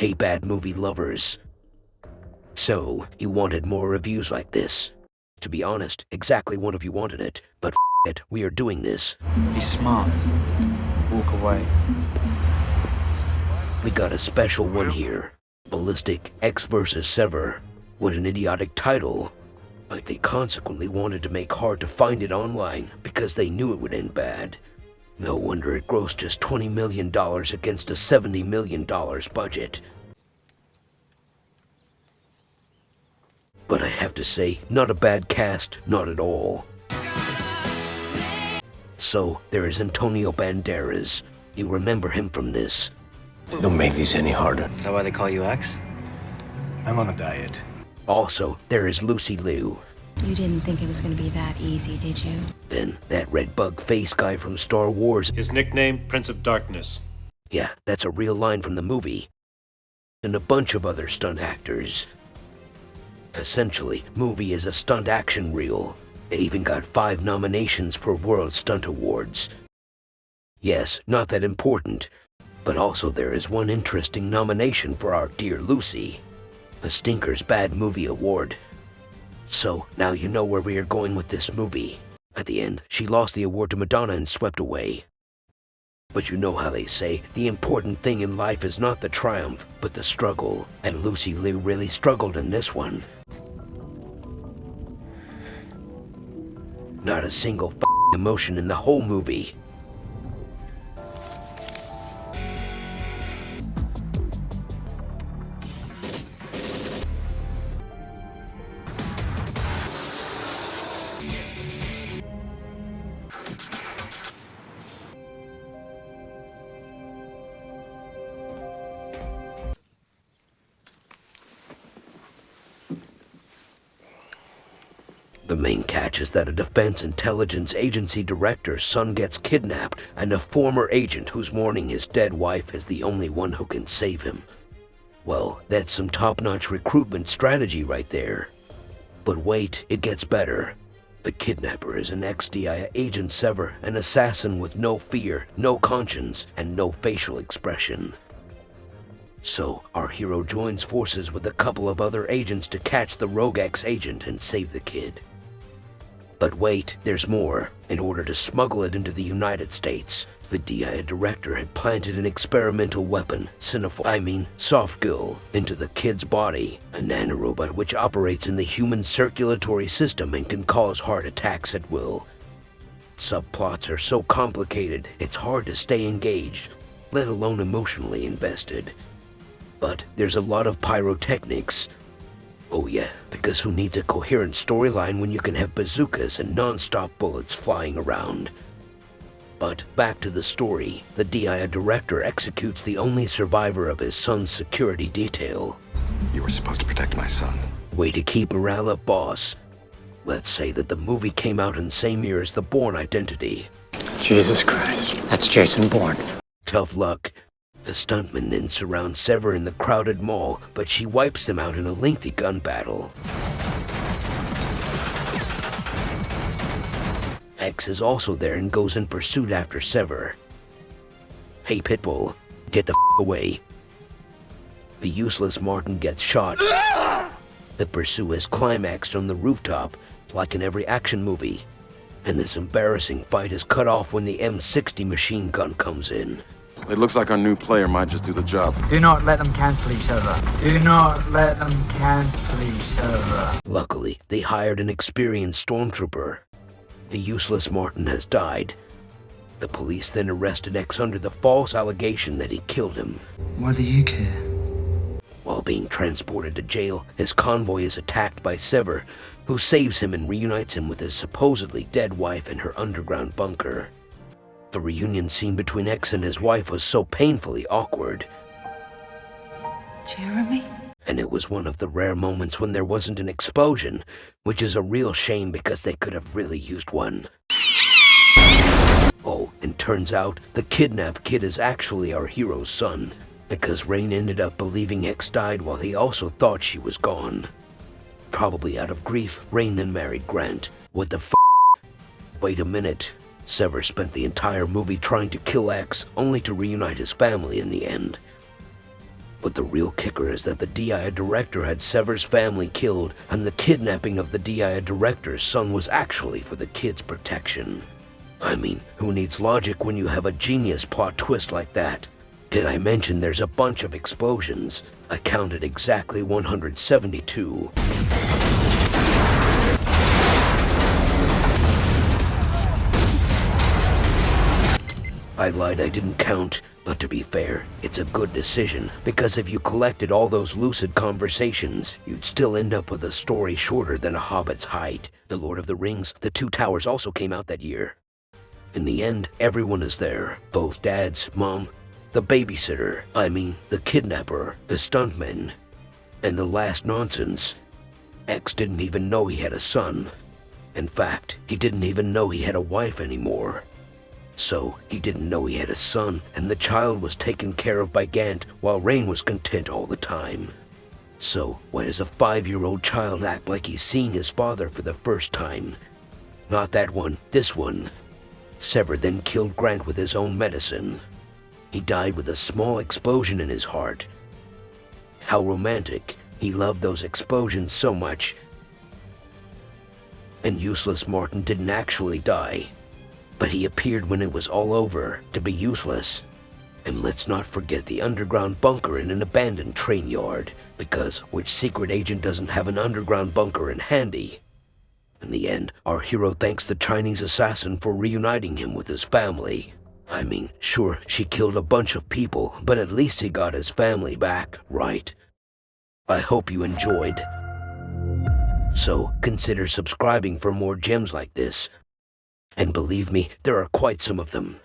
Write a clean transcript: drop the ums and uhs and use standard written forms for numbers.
Hey bad movie lovers. So, you wanted more reviews like this. To be honest, exactly one of you wanted it, but it, we are doing this. Be smart. Walk away. We got a special one here. Ballistic Ecks vs. Sever. What an idiotic title. Like they consequently wanted to make hard to find it online because they knew it would end bad. No wonder it grossed just $20 million against a $70 million budget. But I have to say, not a bad cast, not at all. So, there is Antonio Banderas. You remember him from this. Don't make these any harder. Is that why they call you Ecks? I'm on a diet. Also, there is Lucy Liu. You didn't think it was going to be that easy, did you? Then, that red bug face guy from Star Wars. His nickname, Prince of Darkness. Yeah, that's a real line from the movie. And a bunch of other stunt actors. Essentially, movie is a stunt action reel. It even got 5 nominations for World Stunt Awards. Yes, not that important, but also there is one interesting nomination for our dear Lucy. The Stinker's Bad Movie Award. So, now you know where we are going with this movie. At the end, she lost the award to Madonna and swept away. But you know how they say, the important thing in life is not the triumph, but the struggle. And Lucy Liu really struggled in this one. Not a single emotion in the whole movie. The main catch is that a Defense Intelligence Agency director's son gets kidnapped, and a former agent who's mourning his dead wife is the only one who can save him. Well, that's some top-notch recruitment strategy right there. But wait, it gets better. The kidnapper is an ex-DIA agent Sever, an assassin with no fear, no conscience, and no facial expression. So, our hero joins forces with a couple of other agents to catch the rogue ex-agent and save the kid. But wait, there's more. In order to smuggle it into the United States, the DIA director had planted an experimental weapon, soft-gill, into the kid's body, a nanorobot which operates in the human circulatory system and can cause heart attacks at will. Subplots are so complicated, it's hard to stay engaged, let alone emotionally invested. But there's a lot of pyrotechnics. Oh yeah, because who needs a coherent storyline when you can have bazookas and non-stop bullets flying around? But back to the story, the DIA director executes the only survivor of his son's security detail. You were supposed to protect my son. Way to keep morale up, boss. Let's say that the movie came out in the same year as The Bourne Identity. Jesus Christ. That's Jason Bourne. Tough luck. The stuntman then surrounds Sever in the crowded mall, but she wipes them out in a lengthy gun battle. Ecks is also there and goes in pursuit after Sever. Hey Pitbull, get the away. The useless Martin gets shot. The pursuit is climaxed on the rooftop, like in every action movie. And this embarrassing fight is cut off when the M60 machine gun comes in. It looks like our new player might just do the job. Do not let them cancel each other. Do not let them cancel each other. Luckily, they hired an experienced stormtrooper. The useless Martin has died. The police then arrested Ecks under the false allegation that he killed him. Why do you care? While being transported to jail, his convoy is attacked by Sever, who saves him and reunites him with his supposedly dead wife in her underground bunker. The reunion scene between Ecks and his wife was so painfully awkward. Jeremy? And it was one of the rare moments when there wasn't an explosion, which is a real shame because they could have really used one. Oh, and turns out the kidnapped kid is actually our hero's son, because Rain ended up believing Ecks died while he also thought she was gone. Probably out of grief, Rain then married Grant. What the f***? Wait a minute. Sever spent the entire movie trying to kill Ecks, only to reunite his family in the end. But But the real kicker is that the DIA director had Sever's family killed, and the kidnapping of the DIA director's son was actually for the kid's protection. I mean, who needs logic when you have a genius plot twist like that? Did I mention there's a bunch of explosions? I counted exactly 172. I lied, I didn't count, but to be fair, it's a good decision, because if you collected all those lucid conversations, you'd still end up with a story shorter than A Hobbit's height. The Lord of the Rings, The Two Towers also came out that year. In the end, everyone is there. Both dads, mom, the babysitter, the kidnapper, the stuntmen, and the last nonsense. Ecks didn't even know he had a son. In fact, he didn't even know he had a wife anymore. So, he didn't know he had a son, and the child was taken care of by Gant, while Rain was content all the time. So, why does a 5-year-old child act like he's seeing his father for the first time? Not that one, this one. Sever then killed Grant with his own medicine. He died with a small explosion in his heart. How romantic. He loved those explosions so much. And useless Martin didn't actually die. But he appeared when it was all over, to be useless. And let's not forget the underground bunker in an abandoned train yard, because which secret agent doesn't have an underground bunker in handy? In the end, our hero thanks the Chinese assassin for reuniting him with his family. Sure, she killed a bunch of people, but at least he got his family back, right? I hope you enjoyed. So, consider subscribing for more gems like this. And believe me, there are quite some of them.